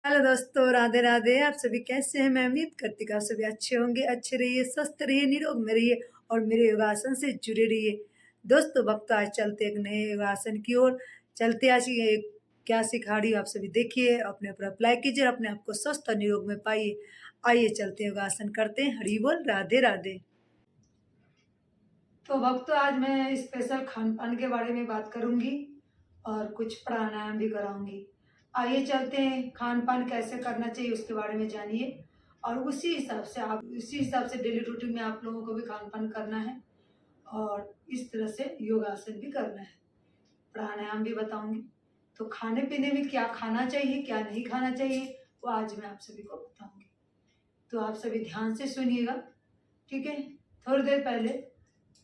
Hello दोस्तों, राधे राधे। आप सभी कैसे हैं? मैं उम्मीद करती हूँ आप सभी अच्छे होंगे। अच्छे रहिए, स्वस्थ रहिए, निरोग में रहिए और मेरे योगासन से जुड़े रहिए। दोस्तों, वक्त आज चलते एक नए योगासन की ओर चलते। आज ये क्या सिखा रही हूँ आप सभी देखिए, अपने ऊपर अप्लाई कीजिए और अपने आप को स्वस्थ और निरोग में पाइए। आइए चलते हैं, योगासन करते हैं। हरि बोल, राधे राधे। तो भक्तों, आज मैं स्पेशल खान पान के बारे में बात करूंगी और कुछ प्राणायाम भी कराऊंगी। आइए चलते हैं, खान पान कैसे करना चाहिए उसके बारे में जानिए और उसी हिसाब से डेली रूटीन में आप लोगों को भी खान पान करना है और इस तरह से योगासन भी करना है, प्राणायाम भी बताऊंगी। तो खाने पीने में क्या खाना चाहिए, क्या नहीं खाना चाहिए, वो आज मैं आप सभी को बताऊंगी। तो आप सभी ध्यान से सुनिएगा, ठीक है। थोड़ी देर पहले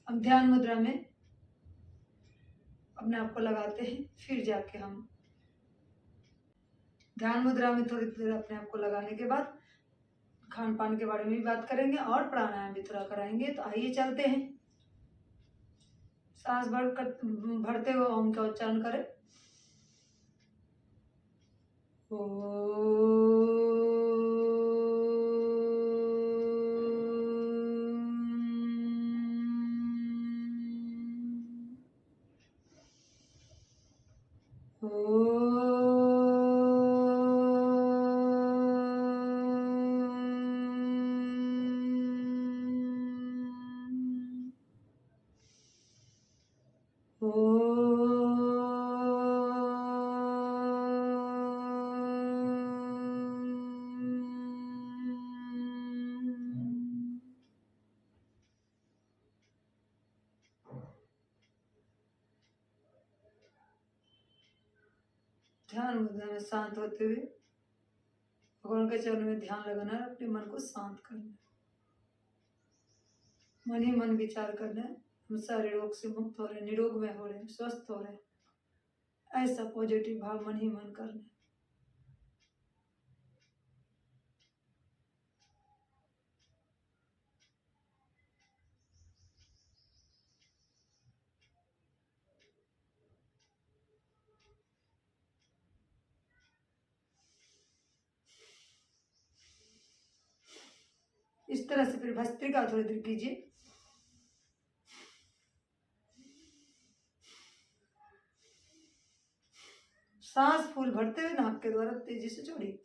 हम ध्यान मुद्रा में अपने आप को लगाते हैं, फिर जाके हम ध्यान मुद्रा में थोड़ी देर अपने आप को लगाने के बाद खान पान के बारे में भी बात करेंगे और प्राणायाम भी थोड़ा कराएंगे। तो आइए चलते हैं। सांस भरते हुए ओम का उच्चारण करें। ध्यान मुद्रा में शांत होते हुए भगवान के चरणों में ध्यान लगाना है, अपने मन को शांत करना है, मन ही मन विचार करना है। हम सारे रोग से मुक्त हो रहे, निरोग में हो रहे, स्वस्थ हो रहे, ऐसा पॉजिटिव भाव मन ही मन करना है। इस तरह से फिर भस्त्रिका थोड़ी देर कीजिए। सांस फूल भरते हुए नाक के द्वारा तेजी से छोड़िए।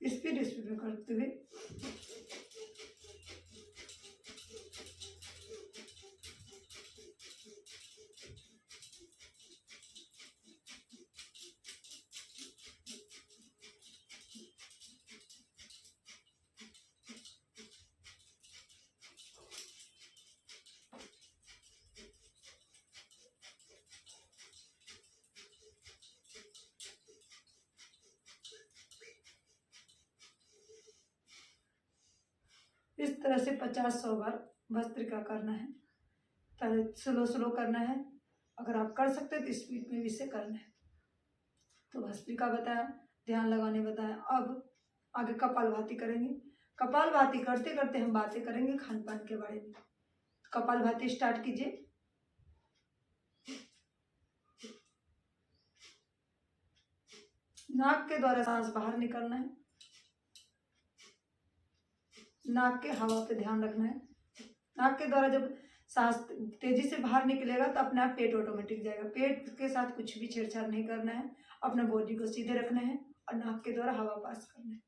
स्पीड में करते हुए इस तरह से 50-100 बार भस्त्रिका करना है। पहले स्लो स्लो करना है, अगर आप कर सकते हैं तो स्पीड में भी इसे करना है। तो भस्त्रिका बताया, ध्यान लगाने बताया। अब आगे कपालभाति करेंगे। कपालभाति करते करते हम बातें करेंगे खान पान के बारे में। कपालभाति स्टार्ट कीजिए। नाक के द्वारा सांस बाहर निकलना है, नाक के हवा पे ध्यान रखना है। नाक के द्वारा जब सांस तेजी से बाहर निकलेगा तो अपने आप पेट ऑटोमेटिक जाएगा। पेट के साथ कुछ भी छेड़छाड़ नहीं करना है, अपना बॉडी को सीधे रखना है और नाक के द्वारा हवा पास करना है।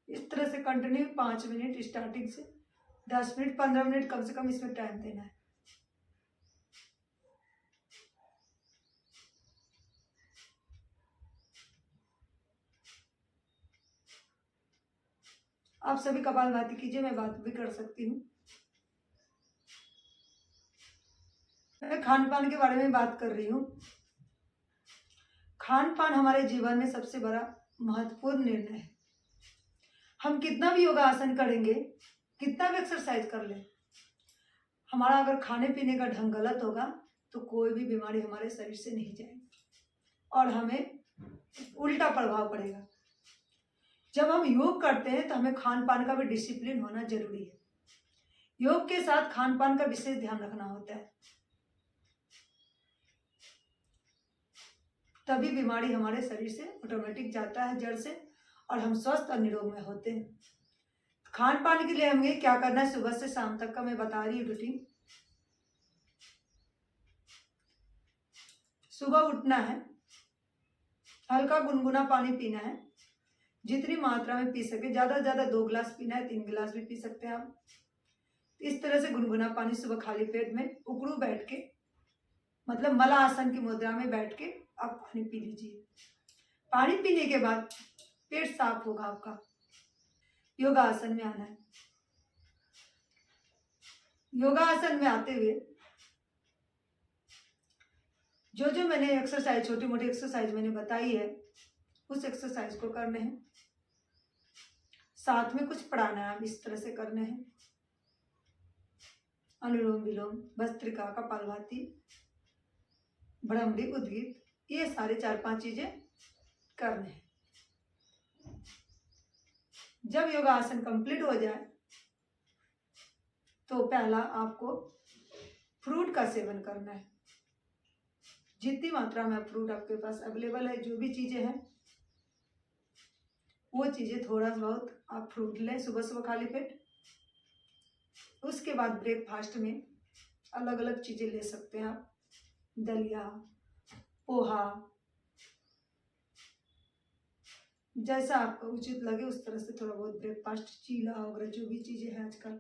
इस तरह से कंटिन्यू 5 मिनट स्टार्टिंग से 10 मिनट 15 मिनट कम से कम इसमें टाइम देना है। आप सभी कपालभाति कीजिए, मैं बात भी कर सकती हूँ। मैं खान पान के बारे में बात कर रही हूँ। खान पान हमारे जीवन में सबसे बड़ा महत्वपूर्ण निर्णय है। हम कितना भी योगासन करेंगे, कितना भी एक्सरसाइज कर लें, हमारा अगर खाने पीने का ढंग गलत होगा तो कोई भी बीमारी हमारे शरीर से नहीं जाएगी और हमें उल्टा प्रभाव पड़ेगा। जब हम योग करते हैं तो हमें खान पान का भी डिसिप्लिन होना जरूरी है। योग के साथ खान पान का विशेष ध्यान रखना होता है, तभी बीमारी हमारे शरीर से ऑटोमेटिक जाता है जड़ से और हम स्वस्थ और निरोग में होते हैं। खान पान के लिए हमें क्या करना है, सुबह से शाम तक का मैं बता रही हूँ रूटीन। सुबह उठना है, हल्का गुनगुना पानी पीना है, जितनी मात्रा में पी सके, ज्यादा से ज्यादा 2 गिलास पीना है, 3 गिलास भी पी सकते हैं आप। इस तरह से गुनगुना पानी सुबह खाली पेट में उकड़ू बैठ के, मतलब मलासन की मुद्रा में बैठ के आप पानी पी लीजिए। पानी पीने के बाद पेट साफ होगा आपका। योगासन में आना है। योगासन में आते हुए जो जो मैंने एक्सरसाइज, छोटी मोटी एक्सरसाइज मैंने बताई है, उस एक्सरसाइज को करने हैं। साथ में कुछ प्राणायाम इस तरह से करने हैं, अनुलोम विलोम, भस्त्रिका, कपालभाति, भ्रमरी, उद्गीत, ये सारे 4-5 चीजें करने हैं। जब योगासन कंप्लीट हो जाए तो पहला आपको फ्रूट का सेवन करना है। जितनी मात्रा में फ्रूट आपके पास अवेलेबल है, जो भी चीजें हैं वो चीजें थोड़ा बहुत आप फ्रूट लें सुबह सुबह खाली पेट। उसके बाद ब्रेकफास्ट में अलग अलग चीजें ले सकते हैं आप, दलिया, पोहा, जैसा आपको उचित लगे उस तरह से थोड़ा बहुत ब्रेकफास्ट, चीला वगैरह जो भी चीजें हैं आजकल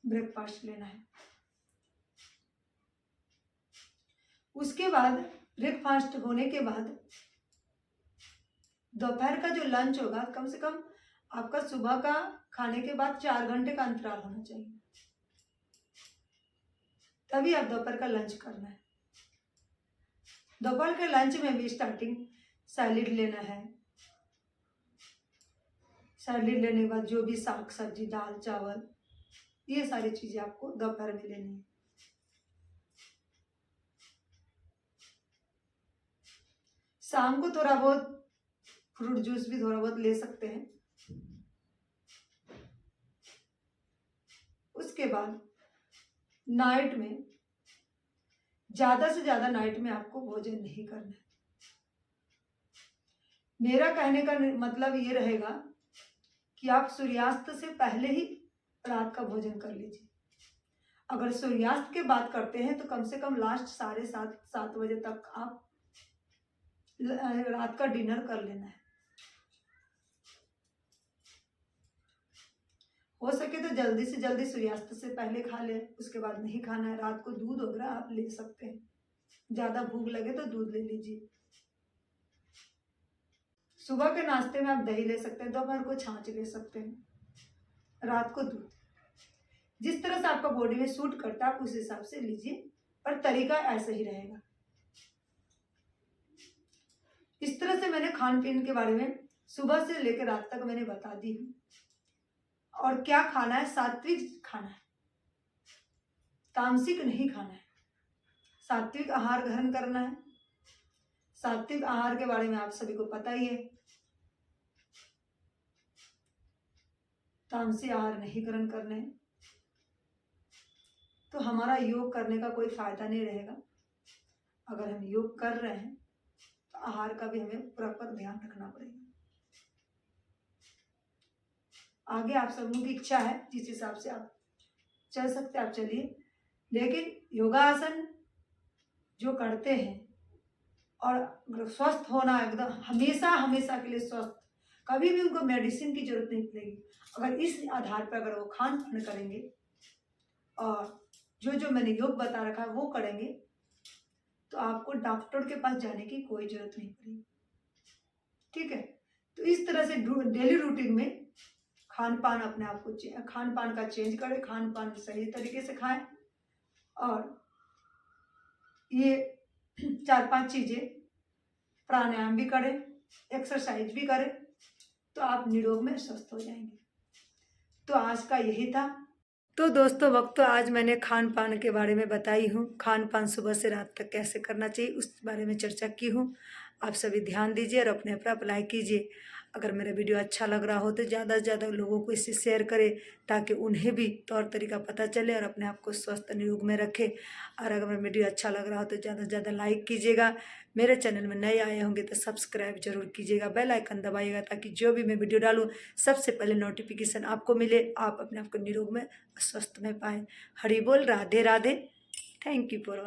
ब्रेकफास्ट लेना है। उसके बाद ब्रेकफास्ट होने के बाद दोपहर का जो लंच होगा, कम से कम आपका सुबह का खाने के बाद 4 घंटे का अंतराल होना चाहिए, तभी आप दोपहर का लंच करना है। दोपहर के लंच में भी स्टार्टिंग सैलेड लेना है। सैलेड लेने के बाद जो भी साग सब्जी, दाल चावल, ये सारी चीजें आपको दोपहर में लेनी है। शाम को थोड़ा बहुत फ्रूट जूस भी थोड़ा बहुत ले सकते हैं। उसके बाद नाइट में ज्यादा से ज्यादा नाइट में आपको भोजन नहीं करना है। मेरा कहने का मतलब ये रहेगा कि आप सूर्यास्त से पहले ही रात का भोजन कर लीजिए। अगर सूर्यास्त के बाद करते हैं तो कम से कम लास्ट 7:30-7 बजे तक आप रात का डिनर कर लेना है। हो सके तो जल्दी से जल्दी सूर्यास्त से पहले खा ले, उसके बाद नहीं खाना है। रात को दूध वगैरह आप ले सकते हैं, ज्यादा भूख लगे तो दूध ले लीजिए। सुबह के नाश्ते में आप दही ले सकते हैं, दोपहर को छाछ ले सकते हैं, रात को दूध। जिस तरह से आपका बॉडी में सूट करता है आप उस हिसाब से लीजिए, पर तरीका ऐसा ही रहेगा। इस तरह से मैंने खान पीन के बारे में सुबह से लेकर रात तक मैंने बता दी हूँ। और क्या खाना है, सात्विक खाना है, तामसिक नहीं खाना है। सात्विक आहार ग्रहण करना है। सात्विक आहार के बारे में आप सभी को पता ही है। तामसी आहार नहीं ग्रहण करने हैं तो हमारा योग करने का कोई फायदा नहीं रहेगा। अगर हम योग कर रहे हैं तो आहार का भी हमें प्रॉपर ध्यान रखना पड़ेगा। आगे आप सबों की इच्छा है, जिस हिसाब से आप चल सकते आप चलिए, लेकिन योगासन जो करते हैं और स्वस्थ होना एकदम हमेशा हमेशा के लिए स्वस्थ, कभी भी उनको मेडिसिन की जरूरत नहीं पड़ेगी। अगर इस आधार पर अगर वो खान पान करेंगे और जो जो मैंने योग बता रखा है वो करेंगे तो आपको डॉक्टर के पास जाने की कोई जरूरत नहीं पड़ेगी। ठीक है, तो इस तरह से डेली रूटीन में खान पान अपने आप को खान पान का चेंज करें, खान पान सही तरीके से खाएं और ये 4-5 चीजें प्राणायाम भी करें, एक्सरसाइज भी करें, तो आप निरोग में स्वस्थ हो जाएंगे। तो आज का यही था। तो दोस्तों वक्त तो आज मैंने खान पान के बारे में बताई हूँ। खान पान सुबह से रात तक कैसे करना चाहिए उस बारे में चर्चा की हूँ। आप सभी ध्यान दीजिए और अपने अपना अप्लाई कीजिए। अगर मेरा वीडियो अच्छा लग रहा हो तो ज़्यादा से ज़्यादा लोगों को इसे शेयर करें, ताकि उन्हें भी तौर तरीका पता चले और अपने आप को स्वस्थ निरोग में रखें। और अगर मेरा वीडियो अच्छा लग रहा हो तो ज़्यादा से ज़्यादा लाइक कीजिएगा। मेरे चैनल में नए आए होंगे तो सब्सक्राइब जरूर कीजिएगा, बेल आइकन दबाइएगा, ताकि जो भी मैं वीडियो डालूँ सबसे पहले नोटिफिकेशन आपको मिले, आप अपने आप को निरोग में स्वस्थ में पाएँ। हरि बोल, Radhe Radhe. Thank you for